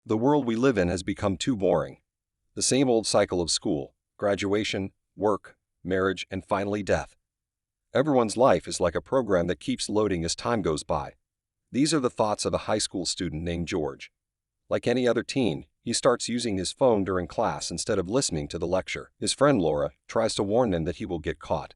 The world we live in has become too boring. The same old cycle of school, graduation, work, marriage, and finally death. Everyone's life is like a program that keeps loading as time goes by. These are the thoughts of a high school student named George. Like any other teen, he starts using his phone during class instead of listening to the lecture. His friend Laura tries to warn him that he will get caught.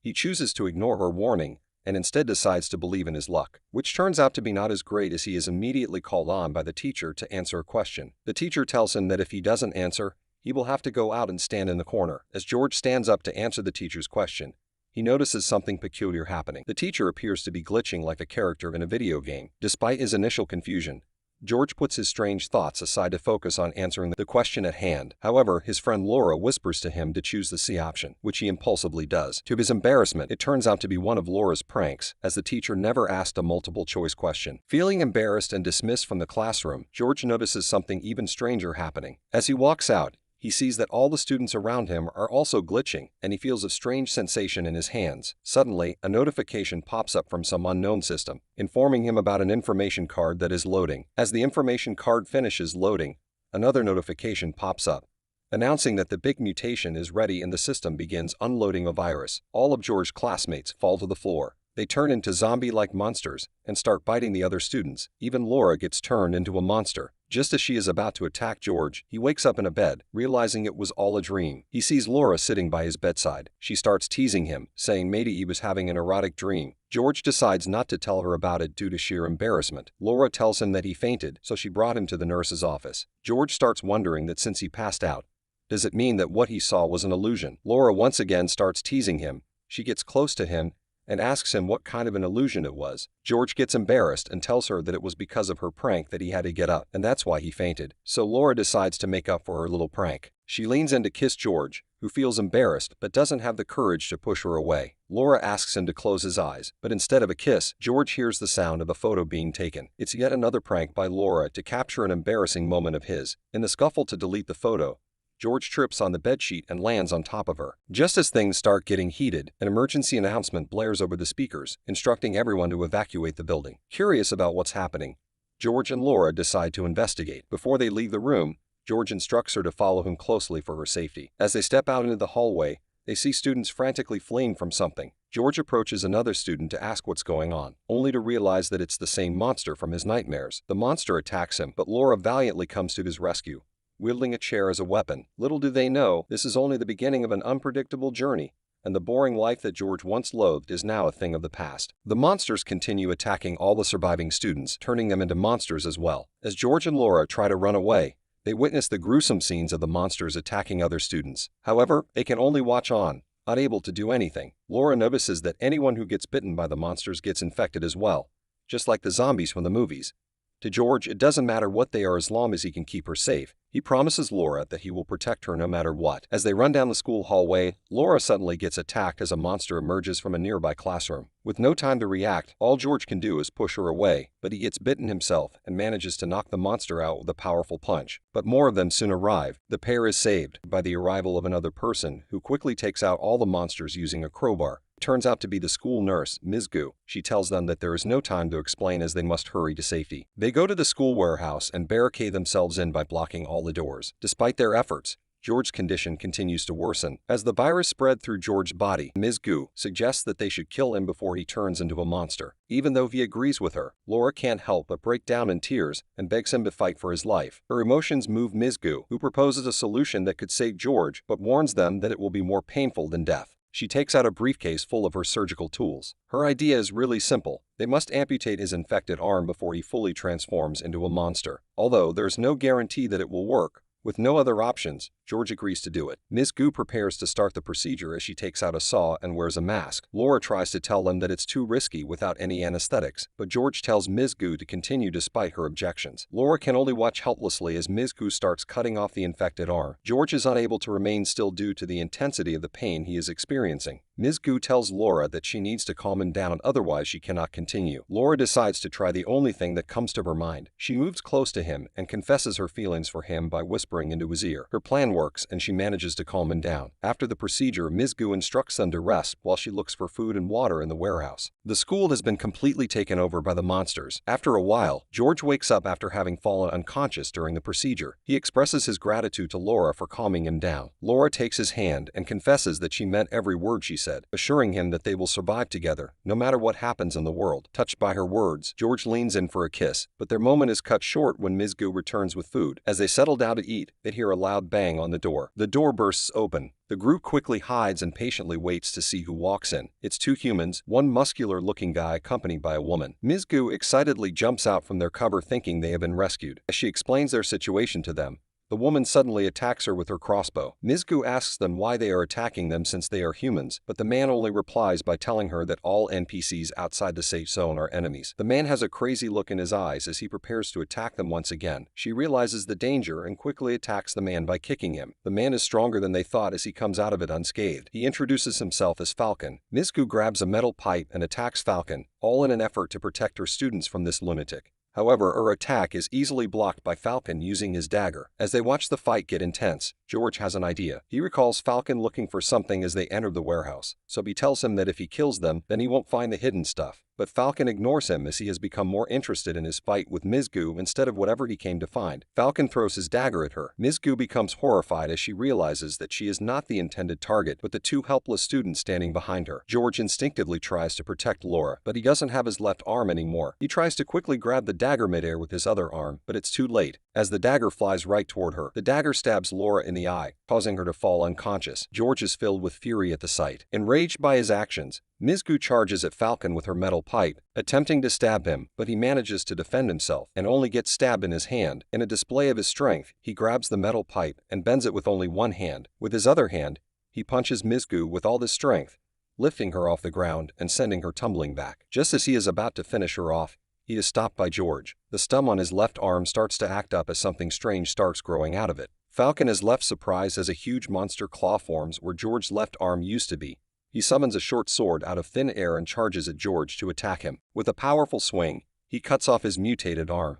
He chooses to ignore her warning and instead decides to believe in his luck, which turns out to be not as great as he is immediately called on by the teacher to answer a question. The teacher tells him that if he doesn't answer, he will have to go out and stand in the corner. As George stands up to answer the teacher's question, he notices something peculiar happening. The teacher appears to be glitching like a character in a video game. Despite his initial confusion, George puts his strange thoughts aside to focus on answering the question at hand. However, his friend Laura whispers to him to choose the C option, which he impulsively does. To his embarrassment, it turns out to be one of Laura's pranks, as the teacher never asked a multiple-choice question. Feeling embarrassed and dismissed from the classroom, George notices something even stranger happening. As he walks out, he sees that all the students around him are also glitching, and he feels a strange sensation in his hands. Suddenly, a notification pops up from some unknown system, informing him about an information card that is loading. As the information card finishes loading, another notification pops up, announcing that the big mutation is ready and the system begins unloading a virus. All of George's classmates fall to the floor. They turn into zombie-like monsters and start biting the other students. Even Laura gets turned into a monster. Just as she is about to attack George, he wakes up in a bed, realizing it was all a dream. He sees Laura sitting by his bedside. She starts teasing him, saying maybe he was having an erotic dream. George decides not to tell her about it due to sheer embarrassment. Laura tells him that he fainted, so she brought him to the nurse's office. George starts wondering that since he passed out, does it mean that what he saw was an illusion? Laura once again starts teasing him. She gets close to him and asks him what kind of an illusion it was. George gets embarrassed and tells her that it was because of her prank that he had to get up, and that's why he fainted. So Laura decides to make up for her little prank. She leans in to kiss George, who feels embarrassed but doesn't have the courage to push her away. Laura asks him to close his eyes, but instead of a kiss, George hears the sound of a photo being taken. It's yet another prank by Laura to capture an embarrassing moment of his. In the scuffle to delete the photo, George trips on the bedsheet and lands on top of her. Just as things start getting heated, an emergency announcement blares over the speakers, instructing everyone to evacuate the building. Curious about what's happening, George and Laura decide to investigate. Before they leave the room, George instructs her to follow him closely for her safety. As they step out into the hallway, they see students frantically fleeing from something. George approaches another student to ask what's going on, only to realize that it's the same monster from his nightmares. The monster attacks him, but Laura valiantly comes to his rescue, wielding a chair as a weapon. Little do they know, this is only the beginning of an unpredictable journey, and the boring life that George once loathed is now a thing of the past. The monsters continue attacking all the surviving students, turning them into monsters as well. As George and Laura try to run away, they witness the gruesome scenes of the monsters attacking other students. However, they can only watch on, unable to do anything. Laura notices that anyone who gets bitten by the monsters gets infected as well, just like the zombies from the movies. To George, it doesn't matter what they are as long as he can keep her safe. He promises Laura that he will protect her no matter what. As they run down the school hallway, Laura suddenly gets attacked as a monster emerges from a nearby classroom. With no time to react, all George can do is push her away, but he gets bitten himself and manages to knock the monster out with a powerful punch. But more of them soon arrive. The pair is saved by the arrival of another person who quickly takes out all the monsters using a crowbar. Turns out to be the school nurse, Ms. Gu. She tells them that there is no time to explain as they must hurry to safety. They go to the school warehouse and barricade themselves in by blocking all the doors. Despite their efforts, George's condition continues to worsen. As the virus spread through George's body, Ms. Gu suggests that they should kill him before he turns into a monster. Even though he agrees with her, Laura can't help but break down in tears and begs him to fight for his life. Her emotions move Ms. Gu, who proposes a solution that could save George, but warns them that it will be more painful than death. She takes out a briefcase full of her surgical tools. Her idea is really simple. They must amputate his infected arm before he fully transforms into a monster. Although there's no guarantee that it will work, with no other options, George agrees to do it. Ms. Gu prepares to start the procedure as she takes out a saw and wears a mask. Laura tries to tell them that it's too risky without any anesthetics, but George tells Ms. Gu to continue despite her objections. Laura can only watch helplessly as Ms. Gu starts cutting off the infected arm. George is unable to remain still due to the intensity of the pain he is experiencing. Ms. Gu tells Laura that she needs to calm him down, otherwise she cannot continue. Laura decides to try the only thing that comes to her mind. She moves close to him and confesses her feelings for him by whispering into his ear. Her plan works works and she manages to calm him down. After the procedure, Ms. Gu instructs them to rest while she looks for food and water in the warehouse. The school has been completely taken over by the monsters. After a while, George wakes up after having fallen unconscious during the procedure. He expresses his gratitude to Laura for calming him down. Laura takes his hand and confesses that she meant every word she said, assuring him that they will survive together, no matter what happens in the world. Touched by her words, George leans in for a kiss, but their moment is cut short when Ms. Gu returns with food. As they settle down to eat, they hear a loud bang on the door. The door bursts open. The group quickly hides and patiently waits to see who walks in. It's two humans, one muscular-looking guy accompanied by a woman. Ms. Gu excitedly jumps out from their cover thinking they have been rescued. As she explains their situation to them, the woman suddenly attacks her with her crossbow. Ms. Gu asks them why they are attacking them since they are humans, but the man only replies by telling her that all NPCs outside the safe zone are enemies. The man has a crazy look in his eyes as he prepares to attack them once again. She realizes the danger and quickly attacks the man by kicking him. The man is stronger than they thought as he comes out of it unscathed. He introduces himself as Falcon. Ms. Gu grabs a metal pipe and attacks Falcon, all in an effort to protect her students from this lunatic. However, her attack is easily blocked by Falcon using his dagger. As they watch the fight get intense, George has an idea. He recalls Falcon looking for something as they enter the warehouse, so he tells him that if he kills them, then he won't find the hidden stuff. But Falcon ignores him as he has become more interested in his fight with Ms. Gu instead of whatever he came to find. Falcon throws his dagger at her. Ms. Gu becomes horrified as she realizes that she is not the intended target, but the two helpless students standing behind her. George instinctively tries to protect Laura, but he doesn't have his left arm anymore. He tries to quickly grab the dagger midair with his other arm, but it's too late. As the dagger flies right toward her, the dagger stabs Laura in the eye, causing her to fall unconscious. George is filled with fury at the sight. Enraged by his actions, Ms. Gu charges at Falcon with her metal pipe, attempting to stab him, but he manages to defend himself and only gets stabbed in his hand. In a display of his strength, he grabs the metal pipe and bends it with only one hand. With his other hand, he punches Ms. Gu with all his strength, lifting her off the ground and sending her tumbling back. Just as he is about to finish her off, he is stopped by George. The stump on his left arm starts to act up as something strange starts growing out of it. Falcon is left surprised as a huge monster claw forms where George's left arm used to be. He summons a short sword out of thin air and charges at George to attack him. With a powerful swing, he cuts off his mutated arm.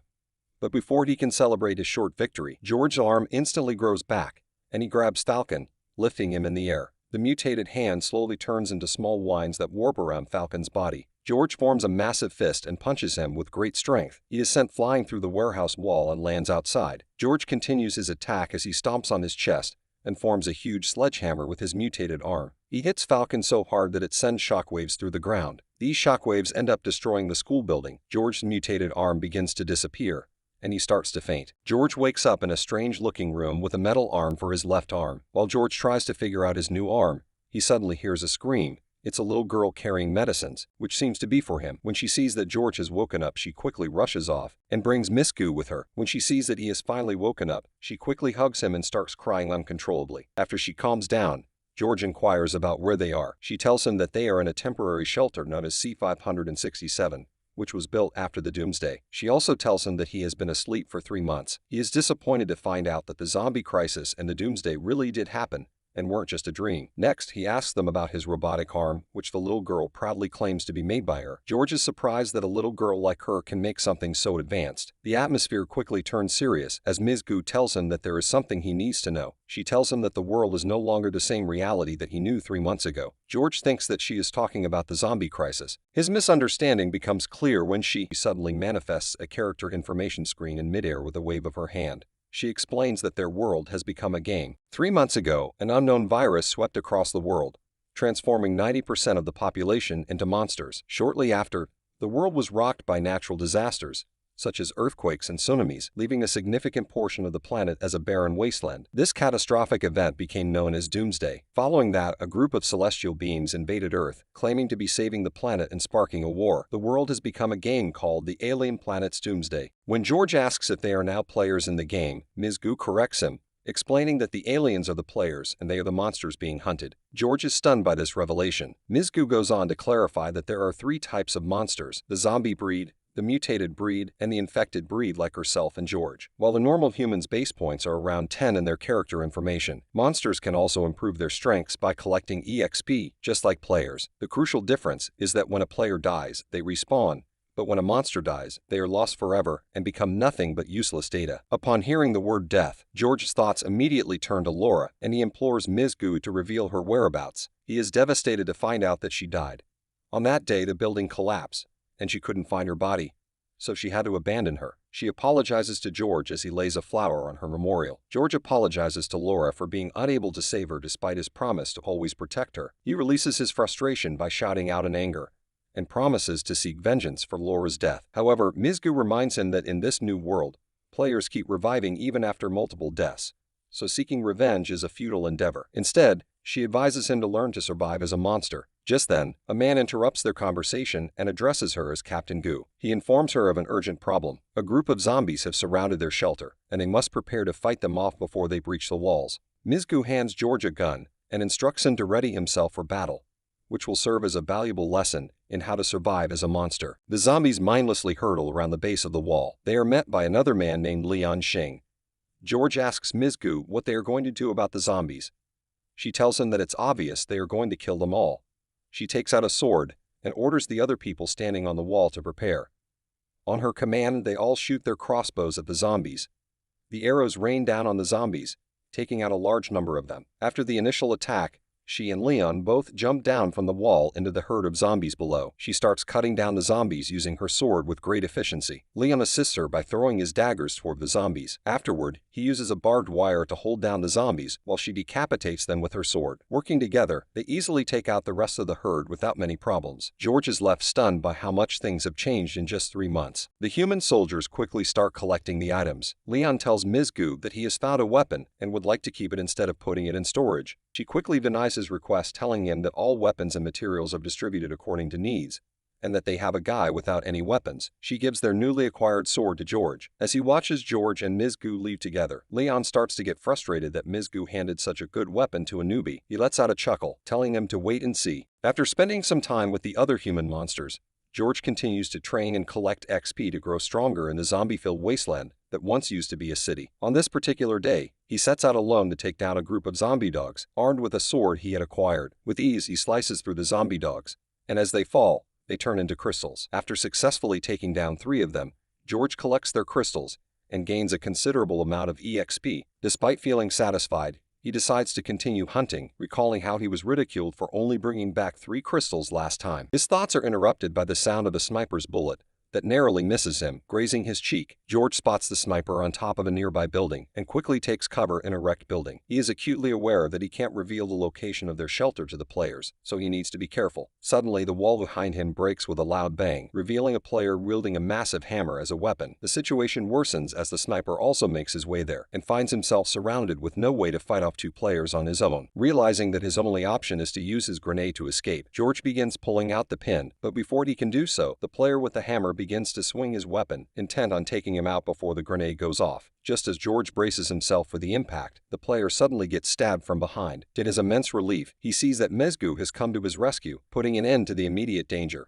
But before he can celebrate his short victory, George's arm instantly grows back, and he grabs Falcon, lifting him in the air. The mutated hand slowly turns into small vines that warp around Falcon's body. George forms a massive fist and punches him with great strength. He is sent flying through the warehouse wall and lands outside. George continues his attack as he stomps on his chest and forms a huge sledgehammer with his mutated arm. He hits Falcon so hard that it sends shockwaves through the ground. These shockwaves end up destroying the school building. George's mutated arm begins to disappear, and he starts to faint. George wakes up in a strange-looking room with a metal arm for his left arm. While George tries to figure out his new arm, he suddenly hears a scream. It's a little girl carrying medicines, which seems to be for him. When she sees that George has woken up, she quickly rushes off and brings Ms. Gu with her. When she sees that he has finally woken up, she quickly hugs him and starts crying uncontrollably. After she calms down, George inquires about where they are. She tells him that they are in a temporary shelter known as C-567, which was built after the Doomsday. She also tells him that he has been asleep for 3 months. He is disappointed to find out that the zombie crisis and the Doomsday really did happen and weren't just a dream. Next, he asks them about his robotic arm, which the little girl proudly claims to be made by her. George is surprised that a little girl like her can make something so advanced. The atmosphere quickly turns serious as Ms. Gu tells him that there is something he needs to know. She tells him that the world is no longer the same reality that he knew 3 months ago. George thinks that she is talking about the zombie crisis. His misunderstanding becomes clear when she suddenly manifests a character information screen in midair with a wave of her hand. She explains that their world has become a game. 3 months ago, an unknown virus swept across the world, transforming 90% of the population into monsters. Shortly after, the world was rocked by natural disasters, such as earthquakes and tsunamis, leaving a significant portion of the planet as a barren wasteland. This catastrophic event became known as Doomsday. Following that, a group of celestial beings invaded Earth, claiming to be saving the planet and sparking a war. The world has become a game called the Alien Planet's Doomsday. When George asks if they are now players in the game, Ms. Gu corrects him, explaining that the aliens are the players and they are the monsters being hunted. George is stunned by this revelation. Ms. Gu goes on to clarify that there are 3 types of monsters: the zombie breed, the mutated breed, and the infected breed like herself and George. While the normal humans' base points are around 10 in their character information, monsters can also improve their strengths by collecting EXP, just like players. The crucial difference is that when a player dies, they respawn, but when a monster dies, they are lost forever and become nothing but useless data. Upon hearing the word death, George's thoughts immediately turn to Laura, and he implores Ms. Gu to reveal her whereabouts. He is devastated to find out that she died. On that day, the building collapsed, and she couldn't find her body, so she had to abandon her. She apologizes to George as he lays a flower on her memorial. George apologizes to Laura for being unable to save her despite his promise to always protect her. He releases his frustration by shouting out in anger and promises to seek vengeance for Laura's death. However, Ms. Gu reminds him that in this new world, players keep reviving even after multiple deaths, so seeking revenge is a futile endeavor. Instead, she advises him to learn to survive as a monster. Just then, a man interrupts their conversation and addresses her as Captain Gu. He informs her of an urgent problem. A group of zombies have surrounded their shelter, and they must prepare to fight them off before they breach the walls. Ms. Gu hands George a gun and instructs him to ready himself for battle, which will serve as a valuable lesson in how to survive as a monster. The zombies mindlessly hurtle around the base of the wall. They are met by another man named Leon Xing. George asks Ms. Gu what they are going to do about the zombies. She tells him that it's obvious they are going to kill them all. She takes out a sword and orders the other people standing on the wall to prepare. On her command, they all shoot their crossbows at the zombies. The arrows rain down on the zombies, taking out a large number of them. After the initial attack, she and Leon both jump down from the wall into the herd of zombies below. She starts cutting down the zombies using her sword with great efficiency. Leon assists her by throwing his daggers toward the zombies. Afterward, he uses a barbed wire to hold down the zombies while she decapitates them with her sword. Working together, they easily take out the rest of the herd without many problems. George is left stunned by how much things have changed in just 3 months. The human soldiers quickly start collecting the items. Leon tells Ms. Gu that he has found a weapon and would like to keep it instead of putting it in storage. She quickly denies his request, telling him that all weapons and materials are distributed according to needs, and that they have a guy without any weapons. She gives their newly acquired sword to George. As he watches George and Ms. Gu leave together, Leon starts to get frustrated that Ms. Gu handed such a good weapon to a newbie. He lets out a chuckle, telling him to wait and see. After spending some time with the other human monsters, George continues to train and collect XP to grow stronger in the zombie-filled wasteland that once used to be a city. On this particular day, he sets out alone to take down a group of zombie dogs, armed with a sword he had acquired. With ease, he slices through the zombie dogs, and as they fall, they turn into crystals. After successfully taking down 3 of them, George collects their crystals and gains a considerable amount of EXP. Despite feeling satisfied, he decides to continue hunting, recalling how he was ridiculed for only bringing back 3 crystals last time. His thoughts are interrupted by the sound of a sniper's bullet that narrowly misses him, grazing his cheek. George spots the sniper on top of a nearby building and quickly takes cover in a wrecked building. He is acutely aware that he can't reveal the location of their shelter to the players, so he needs to be careful. Suddenly, the wall behind him breaks with a loud bang, revealing a player wielding a massive hammer as a weapon. The situation worsens as the sniper also makes his way there and finds himself surrounded with no way to fight off 2 players on his own. Realizing that his only option is to use his grenade to escape, George begins pulling out the pin, but before he can do so, the player with the hammer begins to swing his weapon, intent on taking him out before the grenade goes off. Just as George braces himself for the impact, the player suddenly gets stabbed from behind. To his immense relief, he sees that Ms. Gu has come to his rescue, putting an end to the immediate danger.